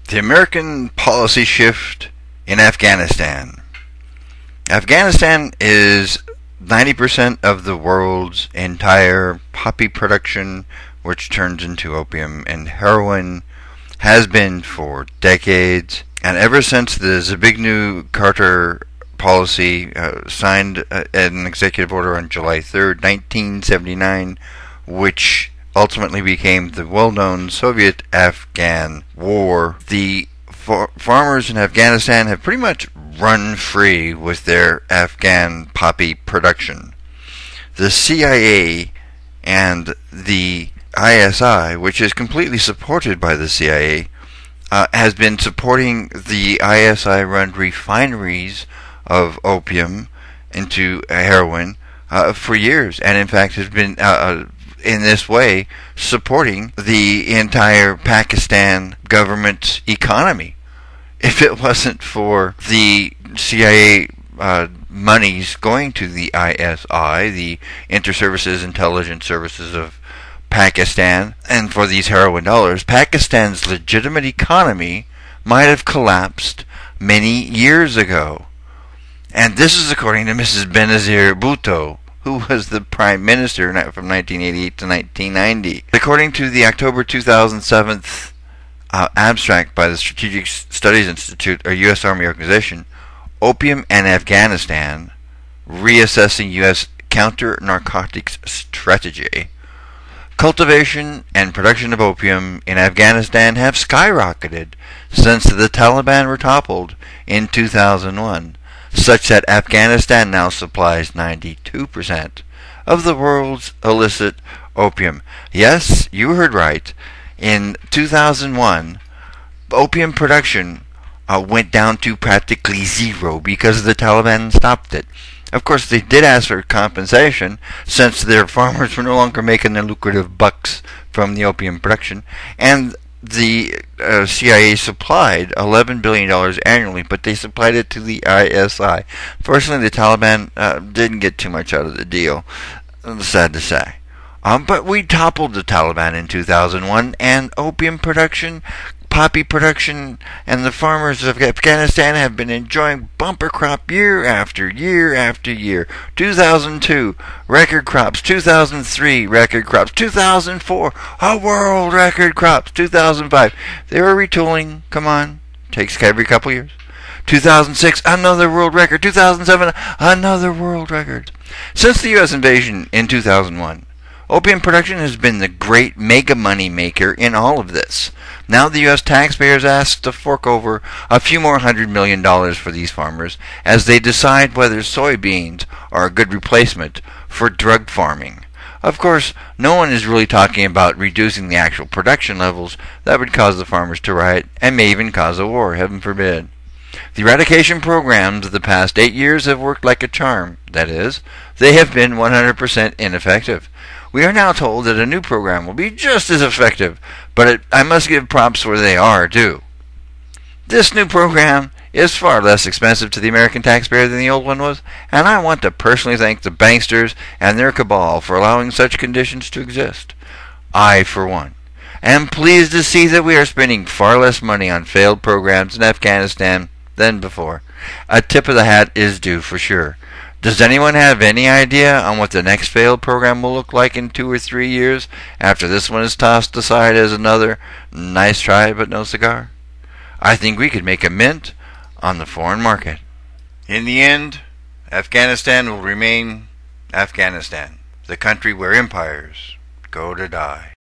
The American policy shift in Afghanistan. Afghanistan is 90% of the world's entire poppy production, which turns into opium and heroin, has been for decades. And ever since the Zbigniew Carter policy signed an executive order on July 3rd, 1979, which ultimately became the well-known Soviet-Afghan War, the farmers in Afghanistan have pretty much run free with their Afghan poppy production. The CIA and the ISI, which is completely supported by the CIA, has been supporting the ISI-run refineries of opium into heroin for years, and in fact has been in this way supporting the entire Pakistan government's economy. If it wasn't for the CIA monies going to the ISI, the Inter-Services Intelligence Services of Pakistan, and for these heroin dollars, Pakistan's legitimate economy might have collapsed many years ago. And this is according to Mrs. Benazir Bhutto, who was the Prime Minister from 1988 to 1990. According to the October 2007 abstract by the Strategic Studies Institute, a U.S. Army organization, Opium and Afghanistan, Reassessing U.S. Counter-Narcotics Strategy. Cultivation and production of opium in Afghanistan have skyrocketed since the Taliban were toppled in 2001. Such that Afghanistan now supplies 92% of the world's illicit opium. Yes, you heard right. In 2001, opium production went down to practically zero because the Taliban stopped it. Of course, they did ask for compensation since their farmers were no longer making their lucrative bucks from the opium production, and the CIA supplied $11 billion annually, but they supplied it to the ISI. Fortunately, the Taliban didn't get too much out of the deal, sad to say. But we toppled the Taliban in 2001, and opium production, poppy production, and the farmers of Afghanistan have been enjoying bumper crop year after year after year. 2002, record crops. 2003, record crops. 2004, a world record crops. 2005, they were retooling. Come on, takes every couple years. 2006, another world record. 2007, another world record. Since the U.S. invasion in 2001, opium production has been the great mega money maker in all of this. Now the U.S. taxpayers asked to fork over a few more $100 million for these farmers as they decide whether soybeans are a good replacement for drug farming. Of course, no one is really talking about reducing the actual production levels. That would cause the farmers to riot and may even cause a war, heaven forbid. The eradication programs of the past 8 years have worked like a charm. That is, they have been 100% ineffective. We are now told that a new program will be just as effective, but I must give props where they are due. This new program is far less expensive to the American taxpayer than the old one was, and I want to personally thank the banksters and their cabal for allowing such conditions to exist. I, for one, am pleased to see that we are spending far less money on failed programs in Afghanistan than before. A tip of the hat is due for sure. Does anyone have any idea on what the next failed program will look like in 2 or 3 years after this one is tossed aside as another nice try but no cigar? I think we could make a mint on the foreign market. In the end, Afghanistan will remain Afghanistan, the country where empires go to die.